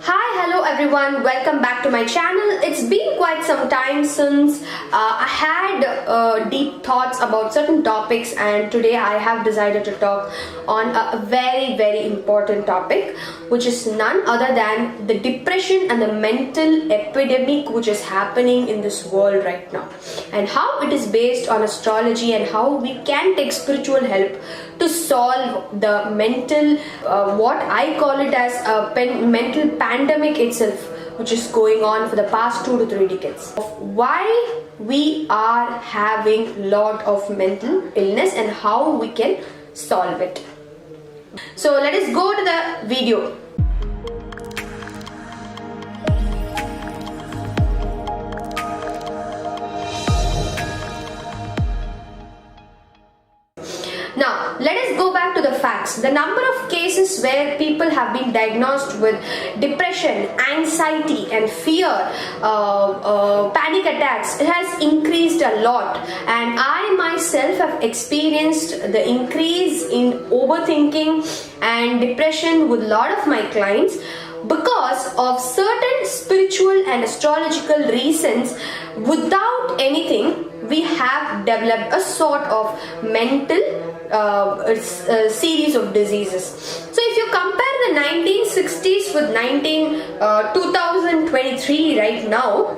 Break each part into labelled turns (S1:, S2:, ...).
S1: Hi, hello everyone, welcome back to my channel. It's been quite some time since I had deep thoughts about certain topics, and today I have decided to talk on a very important topic, which is none other than the depression and the mental epidemic which is happening in this world right now, and how it is based on astrology and how we can take spiritual help to solve the mental, what I call it as a mental pandemic itself, which is going on for the past 2 to 3 decades. Why we are having lot of mental illness and how we can solve it. So let us go to the video. Now, let us go back to the facts. The number of cases where people have been diagnosed with depression, anxiety and fear, panic attacks, it has increased a lot. And I myself have experienced the increase in overthinking and depression with a lot of my clients because of certain spiritual and astrological reasons. Without anything, we have developed a sort of mental series of diseases. So if you compare the 1960s with 2023 right now,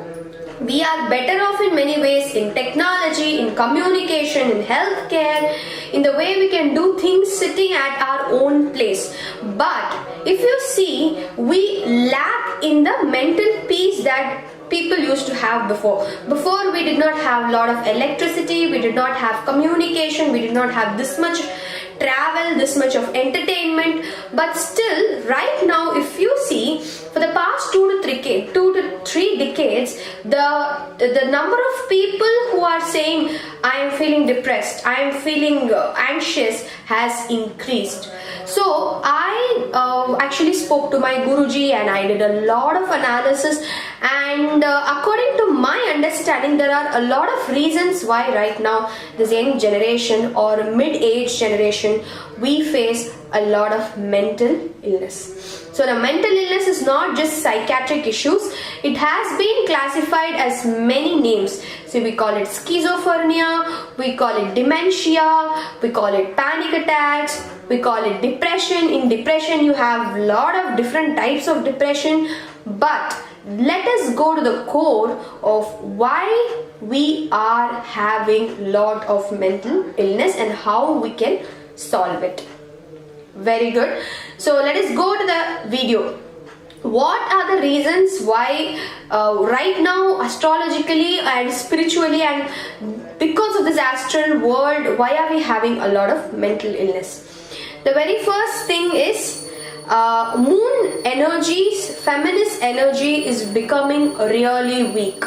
S1: we are better off in many ways in technology, in communication, in healthcare, in the way we can do things sitting at our own place. But if you see, we lack in the mental peace that people used to have before. Before, we did not have a lot of electricity, we did not have communication, we did not have this much travel, this much of entertainment. But still, right now, if you see, for the past 2 to 3 decades, the number of people who are saying, I am feeling depressed, I am feeling anxious, has increased. So I actually spoke to my Guruji and I did a lot of analysis, and according to my understanding, there are a lot of reasons why right now this young generation or mid-age generation, we face a lot of mental illness. So the mental illness is not just psychiatric issues, it has been classified as many names. So we call it schizophrenia, we call it dementia, we call it panic attacks, we call it depression. In depression you have a lot of different types of depression, but let us go to the core of why we are having lot of mental illness and how we can solve it. Very good. So let us go to the video. What are the reasons why right now astrologically and spiritually and because of this astral world, why are we having a lot of mental illness? The very first thing is moon energies, feminist energy is becoming really weak.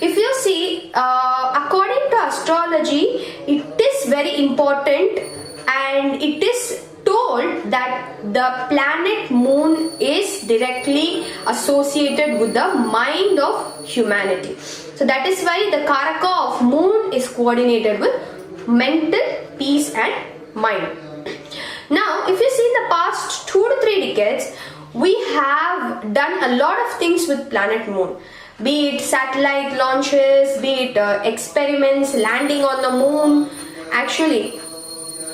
S1: If you see, according to astrology, it is very important, and it is told that the planet moon is directly associated with the mind of humanity. So that is why the karaka of moon is coordinated with mental peace and mind. Now, if you see in the past 2 to 3 decades, we have done a lot of things with planet moon. Be it satellite launches, be it experiments, landing on the moon. Actually,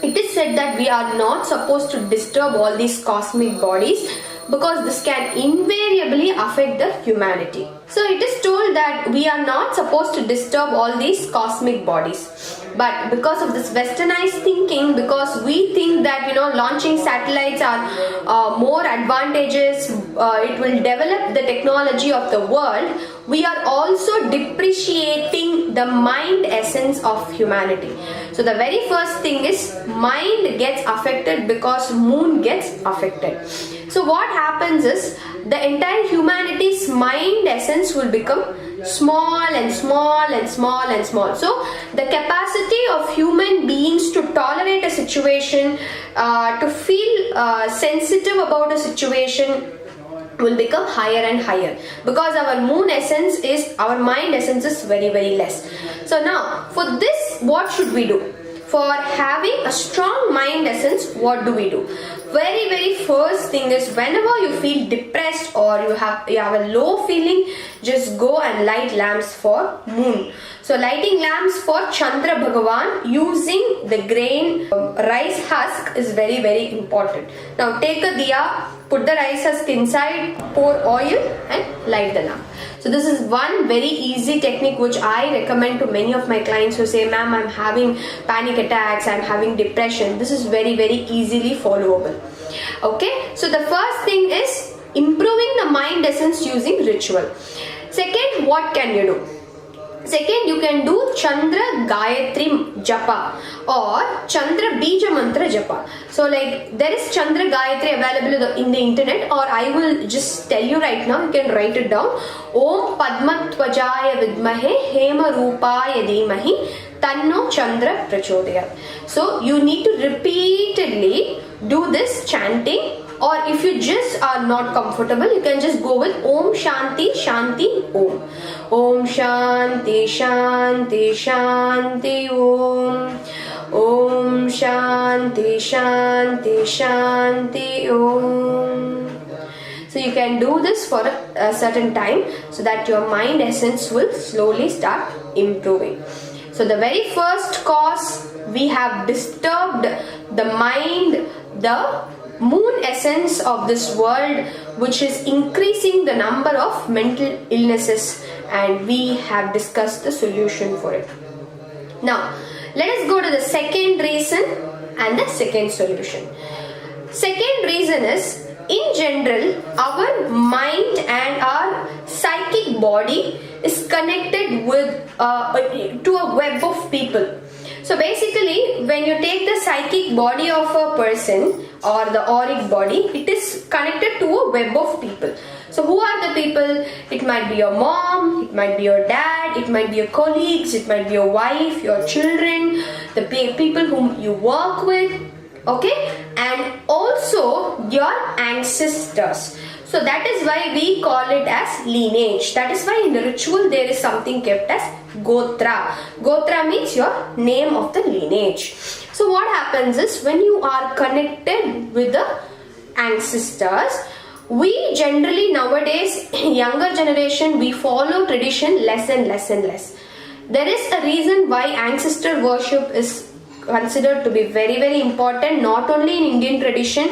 S1: it is said that we are not supposed to disturb all these cosmic bodies because this can invariably affect the humanity. So it is told that we are not supposed to disturb all these cosmic bodies. But because of this westernized thinking, because we think that launching satellites are more advantageous, it will develop the technology of the world, we are also depreciating the mind essence of humanity. So the very first thing is mind gets affected because moon gets affected. So what happens is the entire humanity's mind essence will become small and small and small and small. So the capacity of human beings to tolerate a situation, to feel sensitive about a situation will become higher and higher, because our moon essence is, our mind essence is very less. So now for this, what should we do? For having a strong mind essence, what do we do? very first thing is, whenever you feel depressed or you have a low feeling, just go and light lamps for moon. So lighting lamps for Chandra Bhagavan using the grain rice husk is very important. Now take a diya, put the rice husk inside, pour oil and light the lamp. So this is one very easy technique which I recommend to many of my clients who say, ma'am, I'm having panic attacks, I'm having depression. This is very easily followable. Okay, so the first thing is improving the mind essence using ritual. Second, what can you do? Second, you can do Chandra Gayatri Japa or Chandra Bija Mantra Japa. So like there is Chandra Gayatri available in the internet, or I will just tell you right now, you can write it down. Om Padmatvajaya Vidmahe Hema Rupaya Dhimahi Tanno Chandra Prachodayat. So you need to repeatedly do this chanting, or if you just are not comfortable, you can just go with Om Shanti Shanti Om. Om Shanti Shanti Shanti Om. Om Shanti Shanti Shanti Om. So you can do this for a certain time so that your mind essence will slowly start improving. So the very first cause, we have disturbed the mind, the moon essence of this world, which is increasing the number of mental illnesses, and we have discussed the solution for it. Now let us go to the second reason and the second solution. Second reason is, in general, our mind and our psychic body is connected with to a web of people. So basically, when you take the psychic body of a person or the auric body, it is connected to a web of people. So who are the people? It might be your mom, it might be your dad, it might be your colleagues, it might be your wife, your children, the people whom you work with, okay, and also your ancestors. So that is why we call it as lineage. That is why in the ritual there is something kept as Gotra. Gotra means your name of the lineage. So what happens is, when you are connected with the ancestors, we generally nowadays, younger generation, we follow tradition less and less. There is a reason why ancestor worship is considered to be very important, not only in Indian tradition,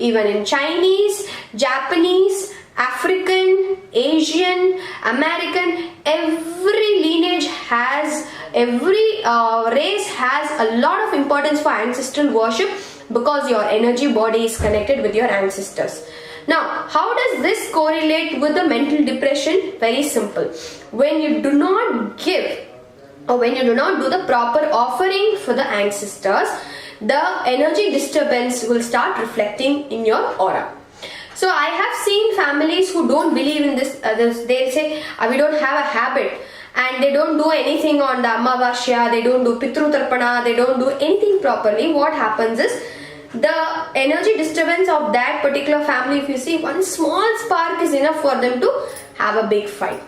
S1: even in Chinese, Japanese, African, Asian, American, every lineage has, every race has a lot of importance for ancestral worship, because your energy body is connected with your ancestors. Now, how does this correlate with the mental depression? Very simple. When you do not give, or when you do not do the proper offering for the ancestors, the energy disturbance will start reflecting in your aura. So I have seen families who don't believe in this, they'll say, we don't have a habit, and they don't do anything on the Amavasya, they don't do Pitru Tarpana, they don't do anything properly. What happens is, the energy disturbance of that particular family, if you see, one small spark is enough for them to have a big fight.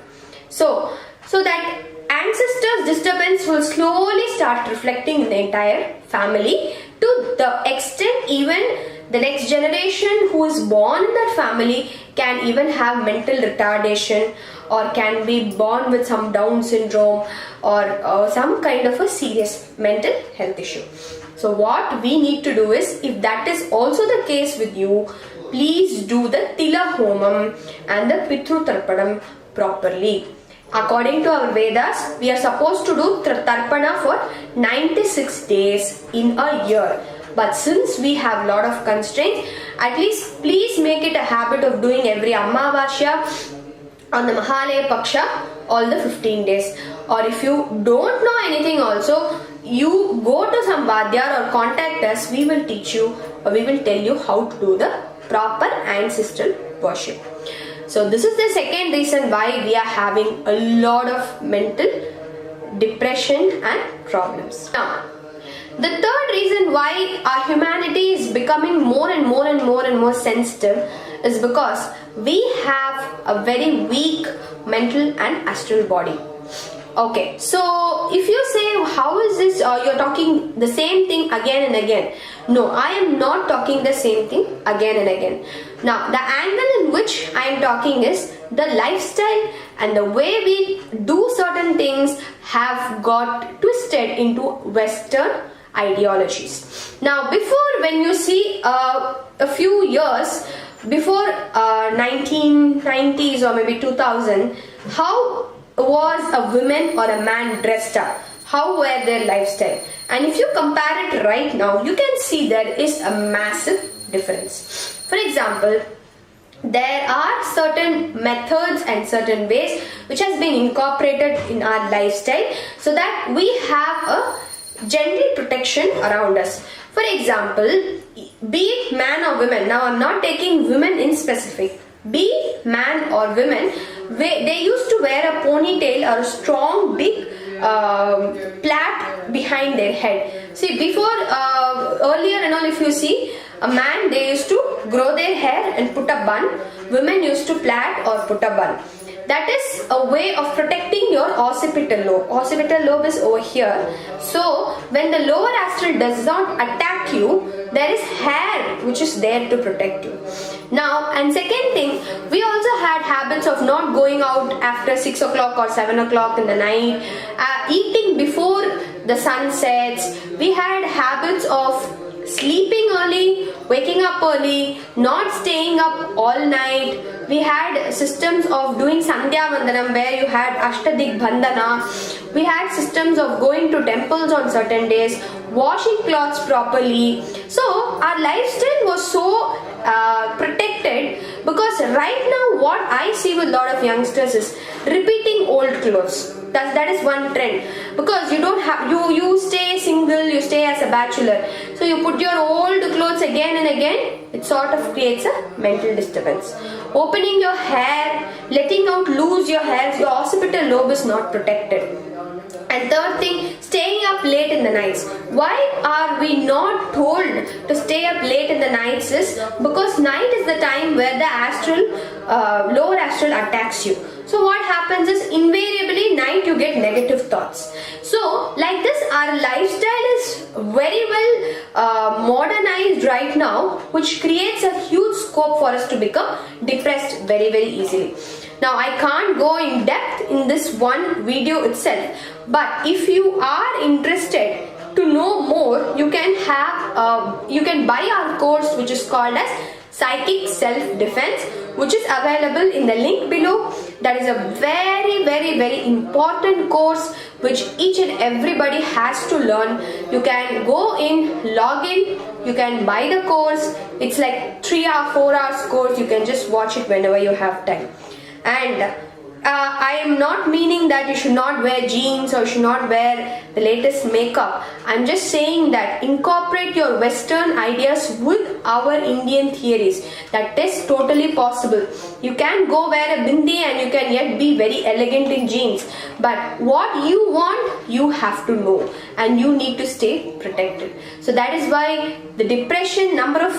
S1: So that ancestors' disturbance will slowly start reflecting in the entire family, to the extent even the next generation who is born in that family can even have mental retardation, or can be born with some Down syndrome, or some kind of a serious mental health issue. So what we need to do is, if that is also the case with you, please do the Tila Homam and the Pitru Tarpanam properly. According to our Vedas, we are supposed to do Tarpana for 96 days in a year. But since we have lot of constraints, at least please make it a habit of doing every Amavasya on the Mahalaya Paksha all the 15 days. Or if you don't know anything also, you go to some Vadyar or contact us, we will teach you, or we will tell you how to do the proper ancestral worship. So this is the second reason why we are having a lot of mental depression and problems. Now, the third reason why our humanity is becoming more and more sensitive is because we have a very weak mental and astral body. Okay, so if you say how is this you're talking the same thing again and again. No, I am not talking the same thing again and again. Now the angle in which I am talking is the lifestyle and the way we do certain things have got twisted into Western ideologies. Now before, when you see a few years before 1990s or maybe 2000, how was a woman or a man dressed up? How were their lifestyle? And if you compare it right now, you can see there is a massive difference. For example, there are certain methods and certain ways which has been incorporated in our lifestyle so that we have a general protection around us. For example, be it man or women, now I'm not taking women in specific, be it man or women, they used to wear a ponytail or a strong big plait behind their head. See, before earlier and all, if you see a man, they used to grow their hair and put a bun. Women used to plait or put a bun. That is a way of protecting your occipital lobe. Occipital lobe is over here. So when the lower astral does not attack you, there is hair which is there to protect you. Now, and second thing, we also had habits of not going out after 6 o'clock or 7 o'clock in the night, eating before the sun sets. We had habits of sleeping early, waking up early, not staying up all night. We had systems of doing Sandhya Vandanam where you had Ashtadik Bandhana. We had systems of going to temples on certain days, washing clothes properly. So our lifestyle was so protected, because right now what I see with a lot of youngsters is repeating old clothes. That is one trend, because you don't have, you stay single, you stay as a bachelor, so you put your old clothes again and again. It sort of creates a mental disturbance. Opening your hair, letting out loose your hair, your occipital lobe is not protected. And third thing, staying up late in the nights. Why are we not told to stay up late in the nights is because night is the time where the astral, lower astral attacks you. So what happens is invariably night you get negative thoughts. So like this, our lifestyle is very well modernized right now, which creates a huge scope for us to become depressed very, very easily. Now I can't go in depth in this one video itself, but if you are interested to know more, you can have you can buy our course which is called as Psychic Self-Defense, which is available in the link below. That is a very, very, very important course which each and everybody has to learn. You can go in, log in, you can buy the course. It's like 3 or 4 hours course. You can just watch it whenever you have time. And I am not meaning that you should not wear jeans or you should not wear the latest makeup. I'm just saying that incorporate your Western ideas with our Indian theories. That is totally possible. You can go wear a bindi and you can yet be very elegant in jeans. But what you want, you have to know, and you need to stay protected. So that is why the depression, number of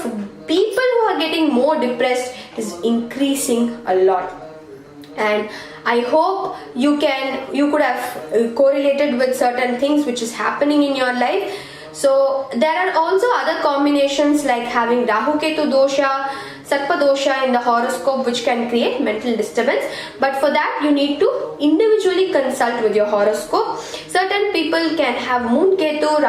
S1: people who are getting more depressed is increasing a lot. And I hope you could have correlated with certain things which is happening in your life. So there are also other combinations like having Rahu Ketu dosha, Sarpa dosha in the horoscope, which can create mental disturbance. But for that you need to individually consult with your horoscope. Certain people can have Moon Ketu,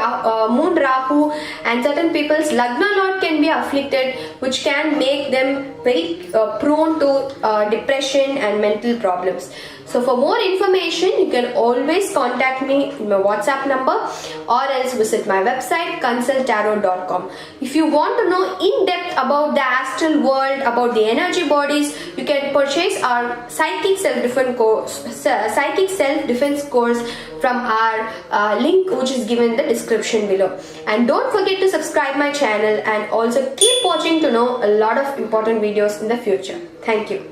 S1: Moon Rahu, and certain people's Lagna Lord can be afflicted, which can make them very prone to depression and mental problems. So for more information, you can always contact me in my WhatsApp number or else visit my website consultarot.com. If you want to know in depth about the astral world, about the energy bodies, you can purchase our Psychic Self-Defense course from our link which is given in the description below. And don't forget to subscribe my channel and also keep watching to know a lot of important videos in the future. Thank you.